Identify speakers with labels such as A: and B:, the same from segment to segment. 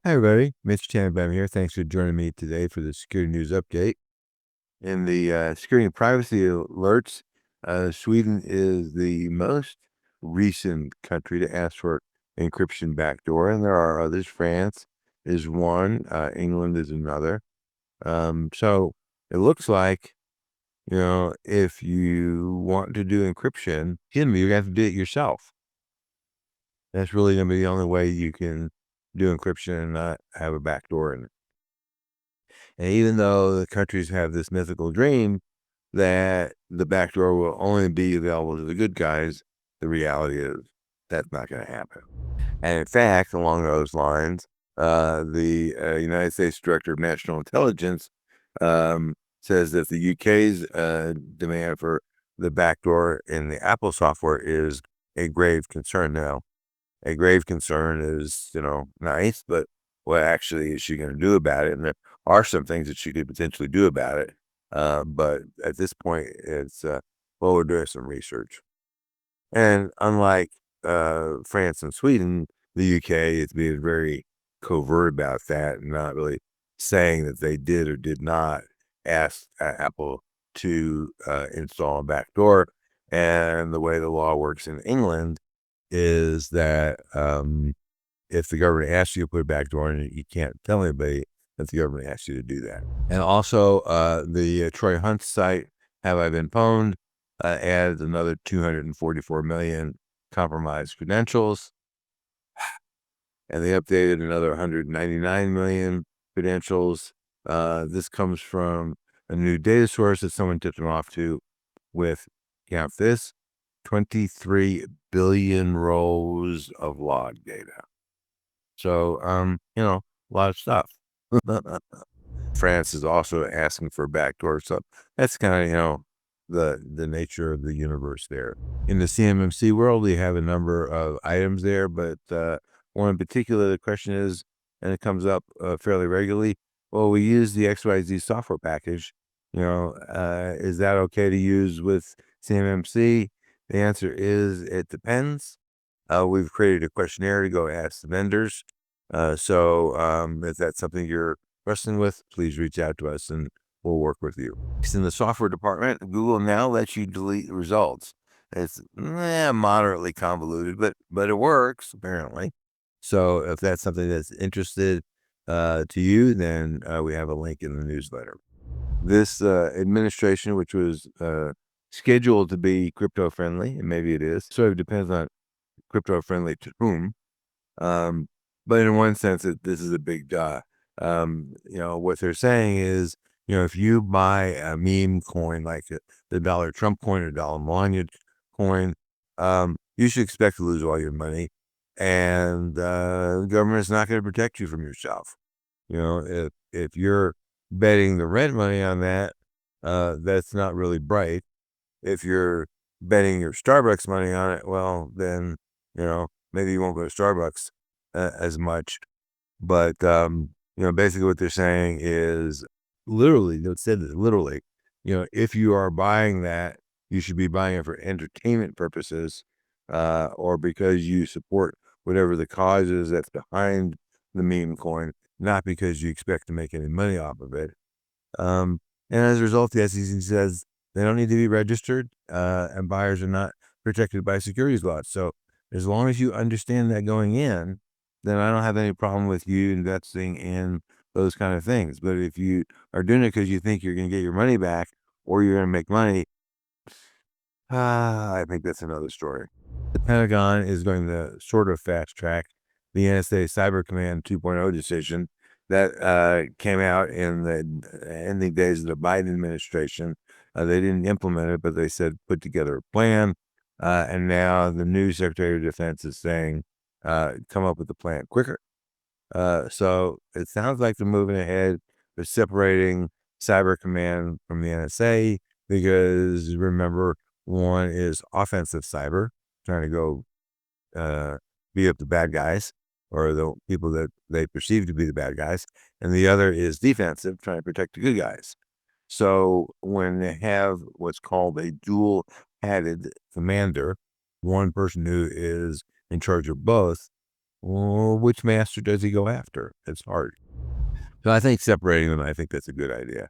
A: Hi, everybody. Mitch Tannenbaum here. Thanks for joining me today for the security news update. In the security and privacy alerts, Sweden is the most recent country to ask for encryption backdoor, and there are others. France is one, England is another. So it looks like, if you want to do encryption, you're going to have to do it yourself. That's really going to be the only way you can do encryption and not have a backdoor in it. And even though the countries have this mythical dream that the backdoor will only be available to the good guys, the reality is that's not going to happen. And in fact, along those lines, the United States Director of National Intelligence says that the UK's demand for the backdoor in the Apple software is a grave concern. Now, a grave concern is, nice, but what actually is she going to do about it? And there are some things that she could potentially do about it. But at this point, it's, we're doing some research. And unlike France and Sweden, the UK is being very covert about that and not really saying that they did or did not ask Apple to install a backdoor. And the way the law works in England is that if the government asks you to put a backdoor in it, you can't tell anybody that the government asks you to do that. And also, the Troy Hunt site, Have I Been Pwned, adds another 244 million compromised credentials. And they updated another 199 million credentials. This comes from a new data source that someone tipped them off to with, count this, 23 billion rows of log data. So, a lot of stuff. France is also asking for a backdoor. So that's kind of, the nature of the universe there. In the CMMC world, we have a number of items there, but one in particular, the question is, and it comes up fairly regularly, well, we use the XYZ software package. Is that okay to use with CMMC? The answer is it depends. We've created a questionnaire to go ask the vendors. So if that's something you're wrestling with, please reach out to us and we'll work with you. In the software department, Google now lets you delete results. It's moderately convoluted, but it works apparently. So if that's something that's interested to you, then we have a link in the newsletter. This administration, which was scheduled to be crypto friendly, and maybe it is, so it depends on crypto friendly to whom. But in one sense, this is a big duh. What they're saying is, if you buy a meme coin like the dollar Trump coin or dollar Melania coin, you should expect to lose all your money, and the government is not going to protect you from yourself. If you're betting the rent money on that, that's not really bright. If you're betting your Starbucks money on it, well, then, maybe you won't go to Starbucks as much. But, basically what they're saying is literally, they said this literally, if you are buying that, you should be buying it for entertainment purposes or because you support whatever the cause is that's behind the meme coin, not because you expect to make any money off of it. And as a result, the SEC says they don't need to be registered and buyers are not protected by securities laws. So as long as you understand that going in, then I don't have any problem with you investing in those kind of things. But if you are doing it because you think you're going to get your money back or you're going to make money, I think that's another story. The Pentagon is going to sort of fast track the NSA Cyber Command 2.0 decision that came out in the ending days of the Biden administration. They didn't implement it, but they said put together a plan. And now the new Secretary of Defense is saying come up with a plan quicker. So it sounds like they're moving ahead. They're separating Cyber Command from the NSA because remember, one is offensive cyber, trying to go beat up the bad guys or the people that they perceive to be the bad guys. And the other is defensive, trying to protect the good guys. So when they have what's called a dual-headed commander, one person who is in charge of both, Well, which master does he go after? It's hard. So I think separating them, I think that's a good idea.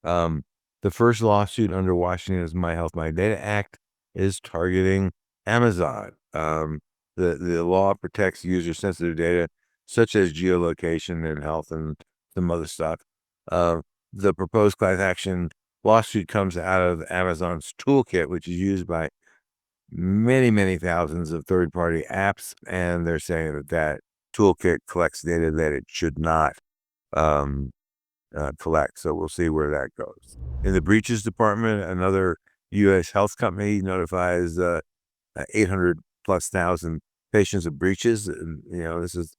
A: Um, the first lawsuit under Washington's My Health, My Data Act is targeting Amazon. The law protects user-sensitive data, such as geolocation and health and some other stuff. Uh, the proposed class action lawsuit comes out of Amazon's toolkit, which is used by many, many thousands of third-party apps, and they're saying that toolkit collects data that it should not. Um, collect. So we'll see where that goes. In the breaches department, another U.S. health company notifies 800 plus thousand patients of breaches. And, this is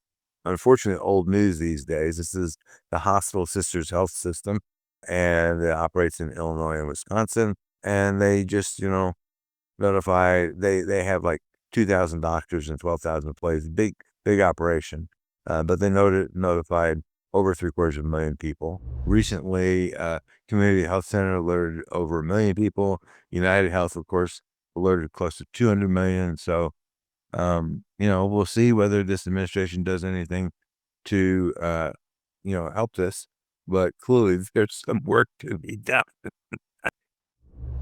A: unfortunately old news these days. This is the Hospital Sisters Health System, and it operates in Illinois and Wisconsin. And they just, notify, they have like 2,000 doctors and 12,000 employees, big operation. But they notified over 750,000 people. Recently, Community Health Center alerted over 1 million people. United Health, of course, alerted close to 200 million. So, we'll see whether this administration does anything to, help this. But clearly, there's some work to be done.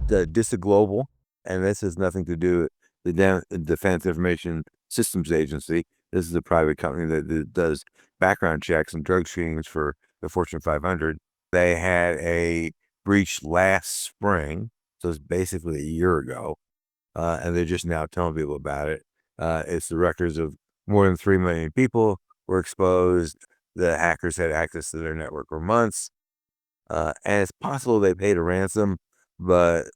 A: The DisiGlobal, and this has nothing to do with the Defense Information Systems Agency. This is a private company that does background checks and drug screenings for the Fortune 500. They had a breach last spring, so it's basically a year ago, and they're just now telling people about it. It's the records of more than 3 million people were exposed. The hackers had access to their network for months, and it's possible they paid a ransom, but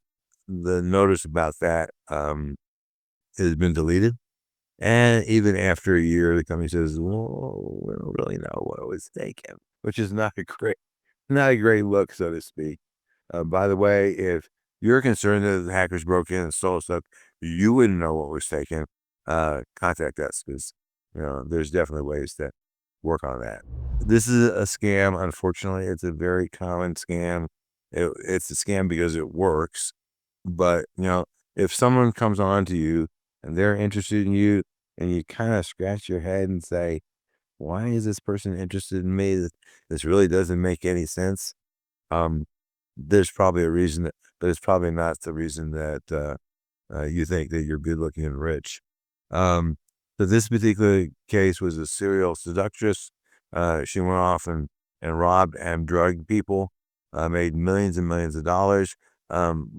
A: the notice about that has been deleted. And even after a year, the company says, "Well, we don't really know what was taken," which is not a great look, so to speak. By the way, if you're concerned that the hackers broke in and stole stuff, you wouldn't know what was taken. Contact us, because there's definitely ways to work on that. This is a scam. Unfortunately, it's a very common scam. It's a scam because it works. But, if someone comes on to you and they're interested in you and you kind of scratch your head and say, why is this person interested in me? This really doesn't make any sense. Um, there's probably a reason, but it's probably not the reason that you think that you're good looking and rich. Um, so this particular case was a serial seductress. She went off and robbed and drugged people, made millions and millions of dollars.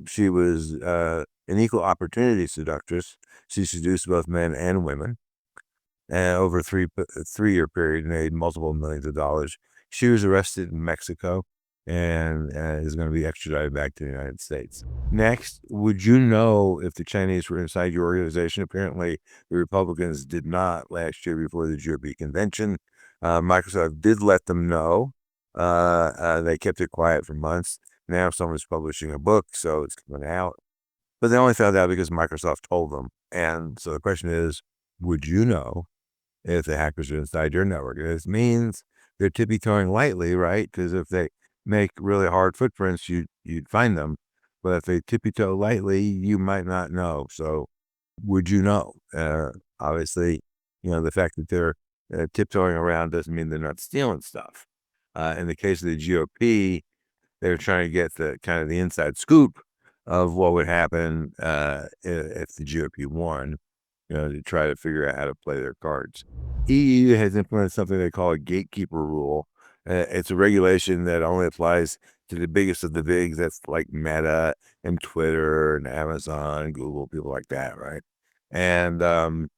A: She was an equal opportunity seductress. She seduced both men and women, and over a 3-year period made multiple millions of dollars. She was arrested in Mexico and is going to be extradited back to the United States. Next, would you know if the Chinese were inside your organization? Apparently, the Republicans did not last year before the GOP convention. Microsoft did let them know. They kept it quiet for months. Now someone's publishing a book, so it's coming out. But they only found out because Microsoft told them. And so the question is, would you know if the hackers are inside your network? This means they're tippy-toeing lightly, right? Because if they make really hard footprints, you'd find them. But if they tippy-toe lightly, you might not know. So would you know? Obviously, the fact that they're tiptoeing around doesn't mean they're not stealing stuff. In the case of the GOP, they're trying to get the kind of the inside scoop of what would happen if the GOP won, to try to figure out how to play their cards. EU has implemented something they call a gatekeeper rule. It's a regulation that only applies to the biggest of the bigs. That's like Meta and Twitter and Amazon and Google, people like that, right? And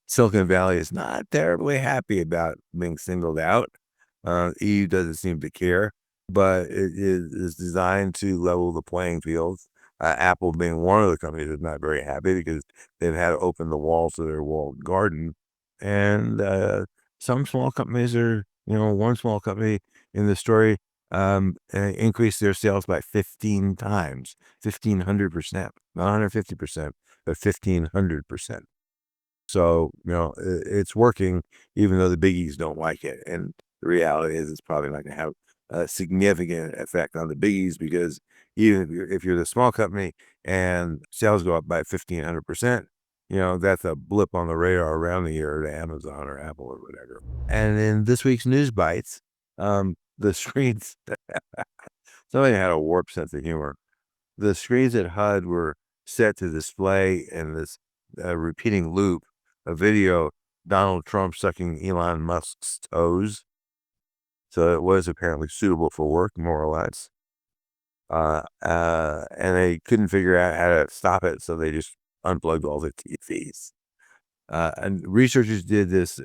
A: Silicon Valley is not terribly happy about being singled out. EU doesn't seem to care, but it is designed to level the playing field. Apple being one of the companies is not very happy because they've had to open the walls of their walled garden. And some small companies one small company in the story increased their sales by 15 times, 1,500%, not 150%, but 1,500%. So, it's working, even though the biggies don't like it. And the reality is it's probably not going to have a significant effect on the biggies, because even if you're the small company and sales go up by 1,500%, that's a blip on the radar around the year to Amazon or Apple or whatever. And in this week's News Bites, the screens, somebody had a warped sense of humor. The screens at HUD were set to display in this repeating loop a video Donald Trump sucking Elon Musk's toes. So it was apparently suitable for work, more or less. And they couldn't figure out how to stop it, so they just unplugged all the TVs. And researchers did this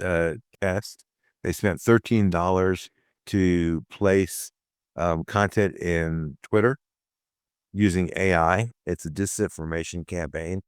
A: test. They spent $13 to place content in Twitter using AI. It's a disinformation campaign.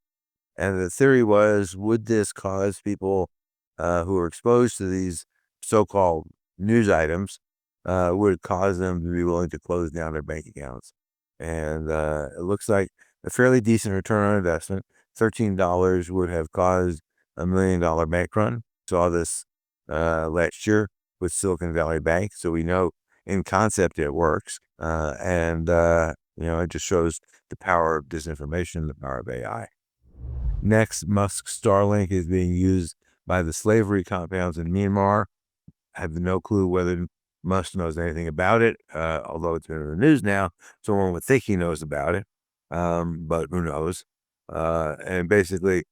A: And the theory was, would this cause people who are exposed to these so-called news items, would cause them to be willing to close down their bank accounts? And it looks like a fairly decent return on investment. $13 would have caused $1 million bank run. Saw this last year with Silicon Valley Bank. So we know in concept it works. And it just shows the power of disinformation, the power of AI. Next, Musk's Starlink is being used by the slavery compounds in Myanmar. I have no clue whether Musk knows anything about it, although it's been in the news now, so one would think he knows about it, but who knows? And basically,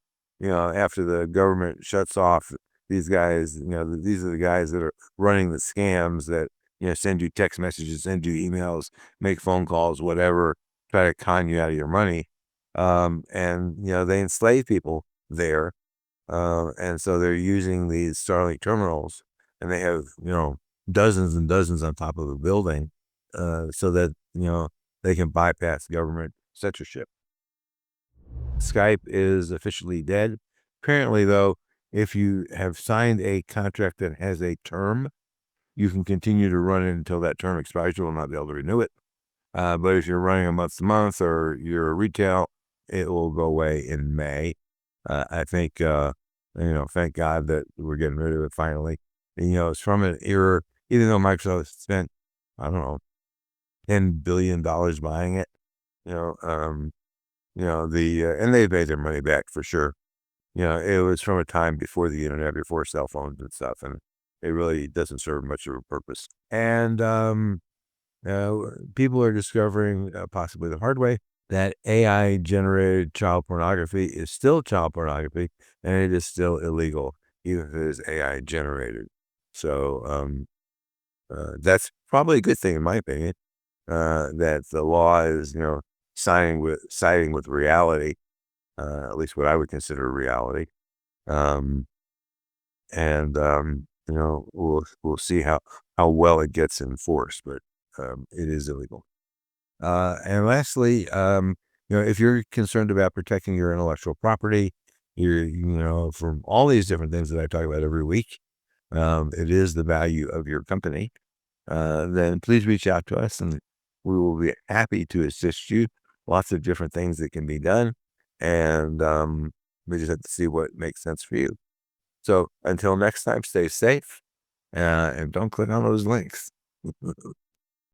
A: after the government shuts off these guys, these are the guys that are running the scams that, send you text messages, send you emails, make phone calls, whatever, try to con you out of your money. And they enslave people there. And so they're using these Starlink terminals, and they have, dozens and dozens on top of a building, so that, they can bypass government censorship. Skype is officially dead. Apparently, though, if you have signed a contract that has a term, you can continue to run it until that term expires. You will not be able to renew it. But if you're running a month to month or you're retail, it will go away in May. I think, thank God that we're getting rid of it finally. And, it's from an era, even though Microsoft spent, I don't know, $10 billion buying it, and they paid their money back for sure. It was from a time before the internet, before cell phones and stuff, and it really doesn't serve much of a purpose. And people are discovering, possibly the hard way, that AI-generated child pornography is still child pornography, and it is still illegal, even if it is AI-generated. So that's probably a good thing, in my opinion, that the law is, siding with reality, at least what I would consider reality. We'll see how well it gets enforced, but it is illegal. And lastly, if you're concerned about protecting your intellectual property, from all these different things that I talk about every week, it is the value of your company, then please reach out to us and we will be happy to assist you. Lots of different things that can be done. And we just have to see what makes sense for you. So until next time, stay safe and don't click on those links.